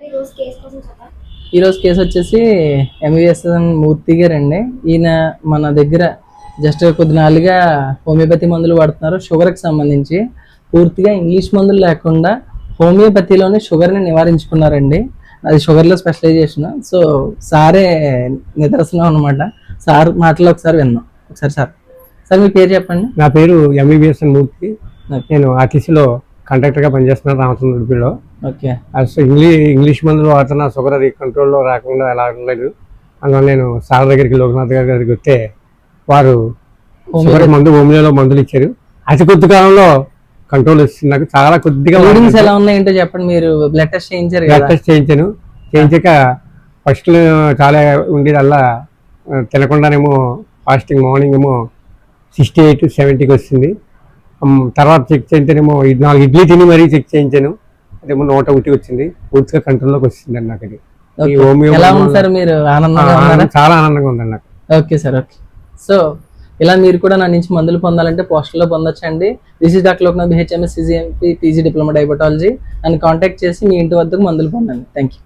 ఈరోజు కేసు వచ్చేసి ఎంబీబీఎస్ మూర్తి గారండి. ఈయన మన దగ్గర జస్ట్ కొద్ది నాలుగుగా హోమియోపతి మందులు వాడుతున్నారు షుగర్కి సంబంధించి. పూర్తిగా ఇంగ్లీష్ మందులు లేకుండా హోమియోపతిలోనే షుగర్ని నివారించుకున్నారండి. అది షుగర్లో స్పెషలైజేషన్. సో సారే నిదర్శనం అనమాట. సార్ మాటలో ఒకసారి విన్నాం. ఒకసారి సార్ మీ పేరు చెప్పండి. నా పేరు ఎంబీబీఎస్ మూర్తి. నేను ఆర్టీసీలో కండక్టర్గా పనిచేస్తున్నాను రామచంద్రపురిలో. ఓకే. అసలు ఇంగ్లీష్ మందులు వాడుతున్న షుగర్ అది కంట్రోల్లో రాకుండా ఎలా ఉండలేదు. అందువల్ల నేను సార్ దగ్గరికి లోకనాథ్ గారి దగ్గరికి వస్తే వారు షుగర్ మందు హోమియోలో మందులు ఇచ్చారు. అతి కొద్ది కాలంలో కంట్రోల్ వస్తుంది. నాకు చాలా కొద్దిగా ఎలా ఉన్నాయంటే చెప్పండి. మీరు బ్లడ్ టెస్ట్ చేయించారు? బ్లడ్ టెస్ట్ చేయించాక ఫస్ట్ చాలా ఉండేదల్లా తినకుండానేమో ఫాస్టింగ్ మార్నింగ్ ఏమో 68 70కి వస్తుంది. తర్వాత చెక్ చేయించానేమో 4 ఇడ్లీ తిని మరీ చెక్ చేయించాను. అదేమో 101కి వచ్చింది. పూర్తిగా కంట్రోల్లోకి వస్తుంది అండి నాకు. అది చాలా ఆనందంగా ఉందండి నాకు. Okay sir. ఓకే. సో ఇలా మీరు కూడా నా నుంచి మందులు పొందాలంటే పోస్టర్లో పొందొచ్చండి. This is doctor Loknath, BHMS, CGMP, PG diploma diabetology. నన్ను కాంటాక్ట్ చేసి మీ ఇంటి వద్దకు మందులు పొందండి. Thank you.